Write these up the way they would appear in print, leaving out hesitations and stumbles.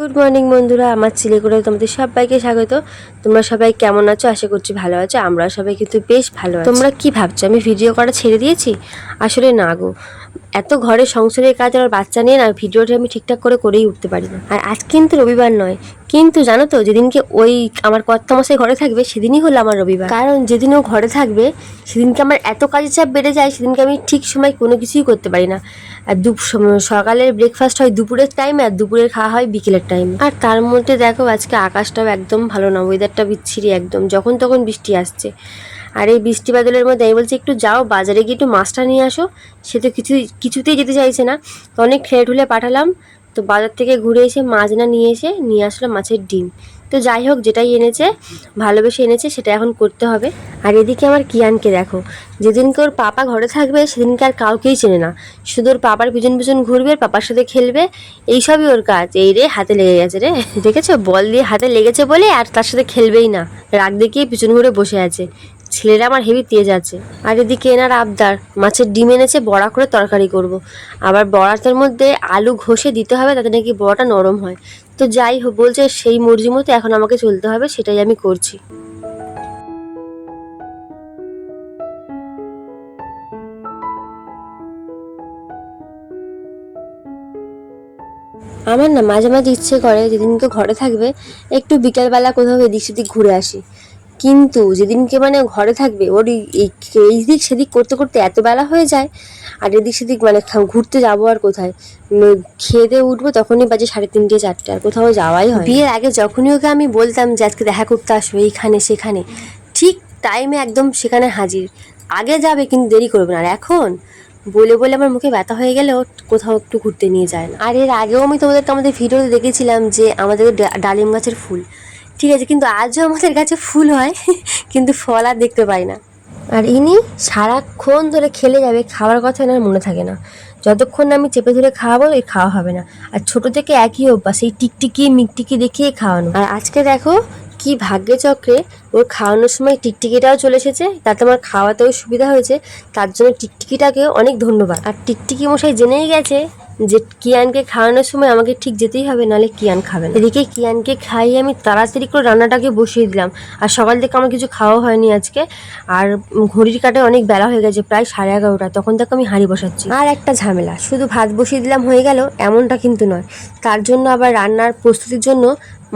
Good morning বন্ধুরা, আমার চিলেকোড়া তোমাদের সবাইকে স্বাগত। তোমরা সবাই কেমন আছো? আশা করছি ভালো আছো। আমরা সবাই কিন্তু বেশ ভালো আছি। তোমরা কি ভাবছো আমি ভিডিও করা ছেড়ে দিয়েছি? আসলে না গো, এত ঘরে সংসারের কাজ আর বাচ্চা নিয়ে না ভিডিওটা আমি ঠিকঠাক করেই উঠতে পারি না। আর আজ কিন্তু রবিবার নয়, কিন্তু জানো তো যেদিনকে ওই আমার কর্তামশাই ঘরে থাকবে সেদিনই হলো আমার রবিবার। কারণ যেদিন ও ঘরে থাকবে সেদিনকে আমার এত কাজের চাপ বেড়ে যায়, সেদিনকে আমি ঠিক সময় কোনো কিছুই করতে পারি না। আর সকালের ব্রেকফাস্ট হয় দুপুরের টাইমে, আর দুপুরের খাওয়া হয় বিকেলের টাইমে। আর তার মধ্যে দেখো আজকে আকাশটাও একদম ভালো না, ওয়েদারটা বিচ্ছিরি একদম, যখন তখন বৃষ্টি আসছে। আর এই বৃষ্টি বাদলের মধ্যে আমি বলছি একটু যাও বাজারে গিয়ে একটু মাছটা নিয়ে আসো, সে তো কিছুতেই যেতে চাইছে না। তো অনেক ঠেলে ঠুলে পাঠালাম, তো বাজার থেকে ঘুরে এসে মাছ না নিয়ে আসলো মাছের ডিম। তো যাই হোক, যেটাই এনেছে ভালোবেসে এনেছে সেটা এখন করতে হবে। আর এদিকে আমার কিয়ানকে দেখো, যেদিনকে ওর পাপা ঘরে থাকবে সেদিনকে আর কাউকেই চেনে না, শুধু ওর পাপার পিছন পিছন ঘুরবে, পাপার সাথে খেলবে, এইসবই ওর কাজ। এই রে হাতে লেগে গেছে রে, দেখেছো বল দিয়ে হাতে লেগেছে বলে আর তার সাথে খেলবেই না, রাগ দেখিয়ে পিছন ঘুরে বসে আছে। ছেলেরা আমার হেভি তেজ আছে। আর এদিকে এনার আবদার মাছের ডিম এনেছে, বড়া করে তরকারি করব। আবার বড়াটার মধ্যে আলু ঘষে দিতে হবে, তাতে নাকি বড়াটা নরম হয়। তো যাই হোক, বলছে সেই মর্জি মতো এখন আমাকে চলতে হবে, সেটাই আমি করছি। আমার না মাঝে মাঝে ইচ্ছে করে যেদিনকে ঘরে থাকবে একটু বিকেলবেলা কোথাও এদিক সেদিক ঘুরে আসি, কিন্তু যেদিনকে মানে ঘরে থাকবে ওর এই দিক সেদিক করতে করতে এত বেলা হয়ে যায়। আর এদিক সেদিক মানে ঘুরতে যাবো আর কোথায়, খেয়ে দিয়ে উঠবো তখনই বাজে 3:30 4টে, আর কোথাও যাওয়াই হয়। বিয়ের আগে যখনই ওকে আমি বলতাম যে আজকে দেখা করতে আসো এইখানে সেখানে, ঠিক টাইমে একদম সেখানে হাজির, আগে যাবে কিন্তু দেরি করবে না। আর এখন বলে বলে আমার মুখে ব্যথা হয়ে গেলেও কোথাও একটু ঘুরতে নিয়ে যায় না। আর এর আগেও আমি তোমাদেরকে আমাদের ভিডিওতে দেখেছিলাম যে আমাদের ডালিম গাছের ফুল, ঠিক আছে, কিন্তু আজও আমাদের কাছে ফুল হয় কিন্তু ফল আর দেখতে পাই না। আর ইনি সারাক্ষণ ধরে খেলে যাবে, খাওয়ার কথা এনার মনে থাকে না। যতক্ষণ না আমি চেপে ধরে খাওয়াবো এই খাওয়া হবে না। আর ছোট থেকে একই অভ্যাস, এই টিকটিকি মিকটিকি দেখিয়ে খাওয়ানো। আর আজকে দেখো কি ভাগ্যে চক্রে ওর খাওয়ানোর সময় টিকটিকিটাও চলে এসেছে, তাতে আমার খাওয়াতেও সুবিধা হয়েছে। তার জন্য টিকটিকিটাকে অনেক ধন্যবাদ। আর টিকটিকি মশাই জেনেই গেছে যে কিয়ানকে খাওয়ানোর সময় আমাকে ঠিক যেতেই হবে, নাহলে কিয়ান খাবে না। এদিকে কিয়ানকে খাইয়ে আমি তাড়াতাড়ি করে রান্নাটাকে বসিয়ে দিলাম। আর সকাল থেকে আমার কিছু খাওয়া হয়নি আজকে। আর ঘড়ির কাঁটায় অনেক বেলা হয়ে গেছে, প্রায় 11:30, তখন থেকে আমি হাঁড়ি বসাচ্ছি। আর একটা ঝামেলা, শুধু ভাত বসিয়ে দিলাম হয়ে গেল এমনটা কিন্তু নয়, তার জন্য আবার রান্নার প্রস্তুতির জন্য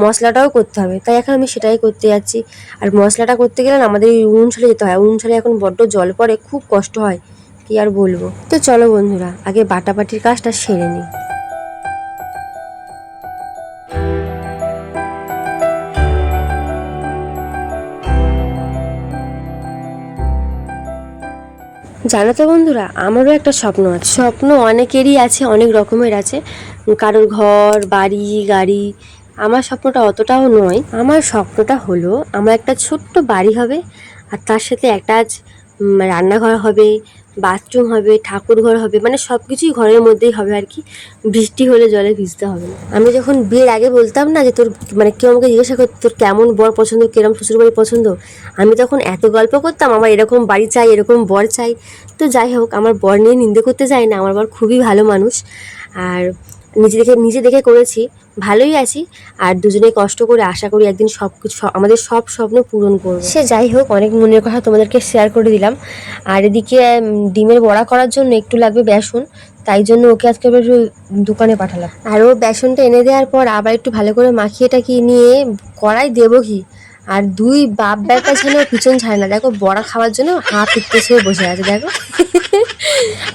মশলাটাও করতে হবে, তাই এখন আমি সেটাই করতে যাচ্ছি। আর মশলাটা করতে গেলে আমাদের এই উনুন ছাড়ে যেতে হয়, উনুন ছাড়ে এখন বড্ড জল পড়ে, খুব কষ্ট হয়, কি আর বলবো। তো চলো বন্ধুরা, আগে বাটাবাটির কাজটা সেরে নিই। জানো তো বন্ধুরা, আমারও একটা স্বপ্ন আছে। স্বপ্ন অনেকেরই আছে, অনেক রকমের আছে, কারোর ঘর বাড়ি গাড়ি। আমার স্বপ্নটা অতটাও নয়। আমার স্বপ্নটা হলো আমার একটা ছোট্ট বাড়ি হবে, আর তার সাথে অ্যাটাচ রান্নাঘর হবে, বাথরুম হবে, ঠাকুর ঘর হবে, মানে সব কিছুই ঘরের মধ্যেই হবে আর কি। বৃষ্টি হলে জলে ভিজতে হবে না। আমি যখন বিয়ের আগে বলতাম না যে তোর মানে কেউ আমাকে জিজ্ঞাসা করতো তোর কেমন বর পছন্দ, কিরম শ্বশুরবাড়ি পছন্দ, আমি তখন এত গল্প করতাম আমার এরকম বাড়ি চাই, এরকম বর চাই। তো যাই হোক, আমার বর নিয়ে নিন্দে করতে চাই না, আমার বর খুবই ভালো মানুষ। আর নিজে দেখে করেছি, ভালোই আছি। আর দুজনে কষ্ট করে আশা করি একদিন সব কিছু আমাদের সব স্বপ্ন পূরণ করবো। সে যাই হোক, অনেক মনের কথা তোমাদেরকে শেয়ার করে দিলাম। আর এদিকে ডিমের বড়া করার জন্য একটু লাগবে বেসন, তাই জন্য ওকে আজকে একটু দোকানে পাঠালাম। আর ও বেসনটা এনে দেওয়ার পর আবার একটু ভালো করে মাখিয়ে টাকিয়ে নিয়ে কড়াই দেবো ঘি। আর দুই বাপ বেটা যেন পিছন ছাড়ে না, দেখো বড়া খাওয়ার জন্য হাত পিত্তে হয়ে বসে আছে দেখো।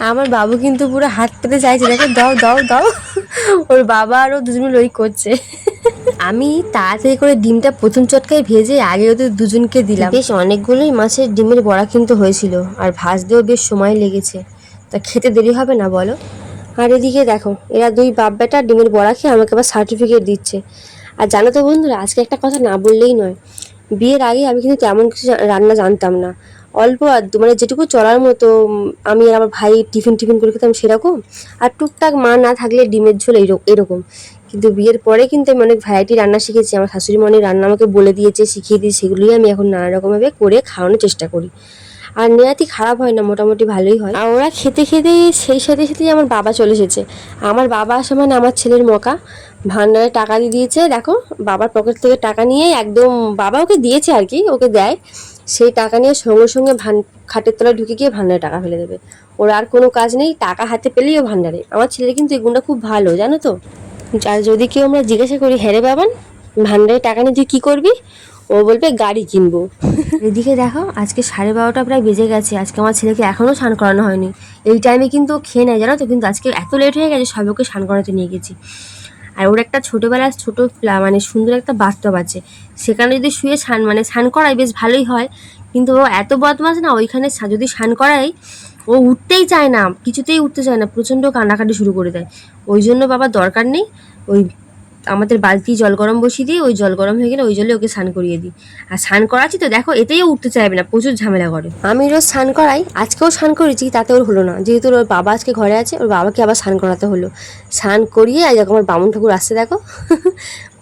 আমার বাবু কিন্তু পুরো হাত পেতে চাইছে, দেখো দাও দাও দাও। ওর বাবা আর ও দুজনে লই করছে। আমি তাড়াতাড়ি করে ডিমটা প্রথম চটকায় ভেজে আগে ওদের দুজনকে দিলাম। বেশ অনেকগুলোই মাছের ডিমের বড়া কিন্তু হয়েছিল, আর ভাজতেও বেশ সময় লেগেছে, তা খেতে দেরি হবে না বলো। আর এদিকে দেখো এরা দুই বাপ বেটা ডিমের বড়া খেয়ে আমাকে আবার সার্টিফিকেট দিচ্ছে। আর জানো তো বন্ধুরা, আজকে একটা কথা না বললেই নয়, বিয়ের আগে আমি কিন্তু তেমন কিছু রান্না জানতাম না, অল্প আধটু মানে যেটুকু চলার মতো। আমি আর আমার ভাই টিফিন করে খেতাম সেরকম, আর টুকটাক মা না থাকলে ডিমের ঝোল এরকম। কিন্তু বিয়ের পরে কিন্তু আমি অনেক ভ্যারাইটি রান্না শিখেছি, আমার শাশুড়ি মা অনেক রান্না আমাকে বলে দিয়েছে, শিখিয়ে দিয়েছে, সেগুলোই আমি এখন নানা রকমভাবে করে খাওয়ানোর চেষ্টা করি। আর নেহাতি খারাপ হয় না, মোটামুটি ভালোই হয়। আর ওরা খেতে খেতে সেই সাথে সাথেই আমার বাবা চলে এসেছে। আমার বাবা আসা মানে আমার ছেলের মকা, ভান্ডারে টাকা দিয়ে দিয়েছে। দেখো বাবার পকেট থেকে টাকা নিয়ে একদম, বাবা ওকে দিয়েছে আর কি, ওকে দেয়, সেই টাকা নিয়ে সঙ্গে সঙ্গে খাটের তলায় ঢুকে গিয়ে ভান্ডারে টাকা ফেলে দেবে। ওর আর কোনো কাজ নেই, টাকা হাতে পেলেই ও ভান্ডারে। আমার ছেলে কিন্তু এই গুণটা খুব ভালো, জানো তো। আর যদি কেউ আমরা জিজ্ঞাসা করি, হ্যাঁ রে বাবান, ভান্ডারে টাকা নিয়ে তুই কী করবি, ও বলবে গাড়ি কিনবো। এদিকে দেখো আজকে 12:30 প্রায় বেজে গেছে, আজকে আমার ছেলেকে এখনও স্নান করানো হয়নি। এই টাইমে কিন্তু ও খেয়ে নেয় জানো তো, কিন্তু আজকে এত লেট হয়ে গেছে, সব ওকে স্নান করাতে নিয়ে গেছি। আর ওর একটা ছোটোবেলার মানে সুন্দর একটা বাথটব আছে, সেখানে যদি শুয়ে স্নান করাই বেশ ভালোই হয়। কিন্তু ও এত বদমাশ না, ওইখানে যদি স্নান করাই ও উঠতেই চায় না, কিছুতেই উঠতে চায় না, প্রচণ্ড কান্নাকাটি শুরু করে দেয়। ওই জন্য বাবা দরকার নেই, ওই আমাদের বালতি জল গরম বসিয়ে দিই, ওই জল গরম হয়ে গেলে ওই জলে ওকে স্নান করিয়ে দিই। আর স্নান করাচ্ছি তো দেখো, এতেই উঠতে চাইবে না, প্রচুর ঝামেলা করে। আমি রোজ স্নান করাই, আজকেও স্নান করেছি, তাতে ওর হলো না, যেহেতু ওর বাবা আজকে ঘরে আছে, ওর বাবাকে আবার স্নান করাতে হলো। স্নান করিয়ে আর যখন আমার বামুন ঠাকুর আসছে দেখো,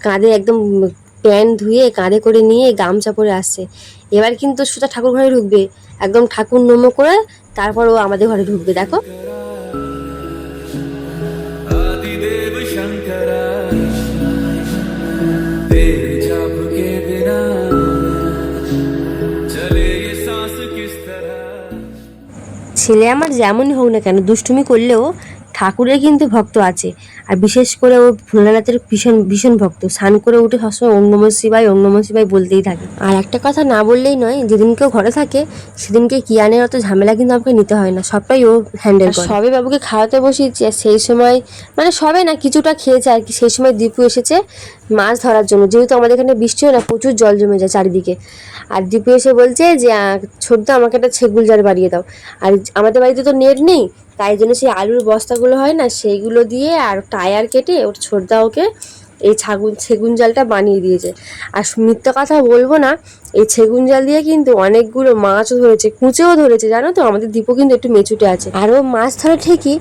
কাঁধে একদম প্যান্ট ধুয়ে কাঁধে করে নিয়ে গামছা পরে আসছে। এবার কিন্তু সোজা ঠাকুর ঘরে ঢুকবে, একদম ঠাকুর নমো করে তারপর ও আমাদের ঘরে ঢুকবে। দেখো ছেলে আমার যেমনই হোক না কেন, দুষ্টুমি করলেও ঠাকুরের কিন্তু ভক্ত আছে। আর বিশেষ করে ও ভোলানাথের ভীষণ ভীষণ ভক্ত, স্নান করে উঠে সবসময় ওম নমঃ শিবায় ওম নমঃ শিবায় বলতেই থাকে। আর একটা কথা না বললেই নয়, যেদিন কেউ ঘরে থাকে সেদিনকে কিয়ানের অত ঝামেলা কিন্তু আমাকে নিতে হয় না, সবটাই ও হ্যান্ডেল করে। সবে বাবুকে খাওয়াতে বসিয়েছি, আর সেই সময় মানে সবে না কিছুটা খেয়েছে আর কি, সেই সময় দীপু এসেছে মাছ ধরার জন্য, যেহেতু আমাদের এখানে বৃষ্টি হয় না, প্রচুর জল জমে যায় চারিদিকে। আর দীপু এসে বলছে যে ছোটদা আমাকে একটা ছেগুল জাল বাড়িয়ে দাও। আর আমাদের বাড়িতে তো নেট নেই, তাই জন্য সেই আলুর বস্তাগুলো হয় না, সেইগুলো দিয়ে আর টায়ার কেটে ওর ছোটদা ওকে এই সেগুন জালটা বানিয়ে দিয়েছে। আর মিথ্যা কথা বলবো না, এই সেগুন জাল দিয়ে কিন্তু অনেকগুলো মাছও ধরেছে, কুঁচেও ধরেছে, জানো তো। আমাদের দীপু কিন্তু একটু মেচুটে আছে, আরও মাছ ধরে ঠিকই,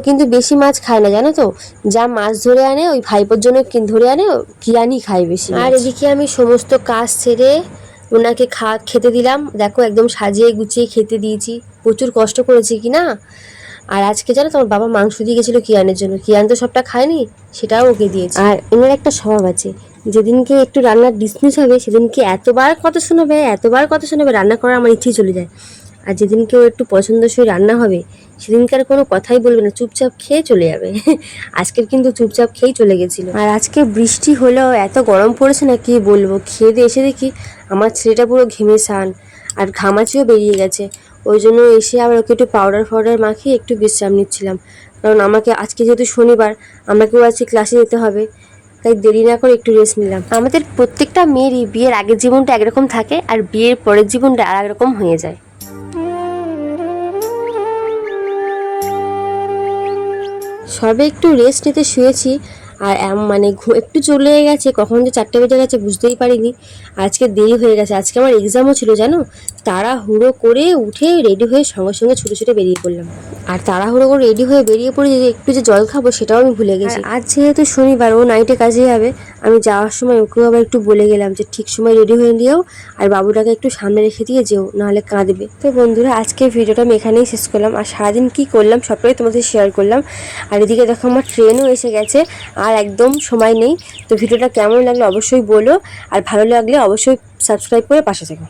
কিন্তু বেশি মাছ খায় না, জানো তো। যা মাছ ধরে আনে ওই ভাইপোর জন্য ধরে আনে, কিরানি খায় বেশি। আর এদিকে আমি সমস্ত কাজ সেরে ওনাকে খেতে দিলাম। দেখো একদম সাজিয়ে গুছিয়ে খেতে দিয়েছি, প্রচুর কষ্ট করেছি কি না। আর আজকে জানো তোমার বাবা মাংস দিয়ে গেছিলো কিয়ানের জন্য, কিয়ান তো সবটা খায়নি, সেটাও ওকে দিয়েছে। আর ওনার একটা স্বভাব আছে, যেদিনকে একটু রান্নার ডিসমিস হবে সেদিনকে এতবার কথা শোনাবে রান্না করার আমার ইচ্ছেই চলে যায়। আর যেদিনকে ও একটু পছন্দসই রান্না হবে সেদিনকার কোনো কথাই বলবে না, চুপচাপ খেয়ে চলে যাবে। আজকের কিন্তু চুপচাপ খেয়েই চলে গেছিলো। আর আজকে বৃষ্টি হলেও এত গরম পড়েছে না কি বলবো, খেয়ে দিয়ে এসে দেখি আমার ছেলেটা পুরো ঘেমে স্নান, আর ঘামাচিও বেরিয়ে গেছে। ওই জন্য এসে আবার ওকে একটু পাউডার মাখিয়ে একটু বিশ্রাম নিচ্ছিলাম, কারণ আমাকে আজকে যেহেতু শনিবার আমাকেও আজকে ক্লাসে যেতে হবে, তাই দেরি না করে একটু রেস্ট নিলাম। আমাদের প্রত্যেকটা মেয়েরই বিয়ের আগের জীবনটা একরকম থাকে, আর বিয়ের পরের জীবনটা আর একরকম হয়ে যায়। সবে একটু রেস্ট নিতে শুয়েছি, আর মানে একটু চলে গেছে, কখন যে 4টে বেজে গেছে বুঝতেই পারিনি। আজকে দেরি হয়ে গেছে, আজকে আমার এক্সামও ছিল জানো। তাড়াহুড়ো করে উঠে রেডি হয়ে সঙ্গে সঙ্গে ছুটে বেরিয়ে পড়লাম। আর তাড়াহুড়ো করে রেডি হয়ে বেরিয়ে পড়ে যে একটু যে জল খাবো সেটাও আমি ভুলে গেছি। আজ যেহেতু শনিবার, ও নাইটে কাজে যাবে, আমি যাওয়ার সময় ওকেও আবার একটু বলে গেলাম যে ঠিক সময় রেডি হয়ে দিও, আর বাবুটাকে একটু সামনে রেখে দিয়ে যেও, নাহলে কাঁদবে। তো বন্ধুরা আজকের ভিডিওটা আমি এখানেই শেষ করলাম, আর সারাদিন কী করলাম সবটাই তোমাদের শেয়ার করলাম। আর এদিকে দেখো আমার ট্রেনও এসে গেছে, আর একদম সময় নেই। তো ভিডিওটা কেমন লাগলো অবশ্যই বলো, আর ভালো লাগলে অবশ্যই সাবস্ক্রাইব করে পাশে থেকো।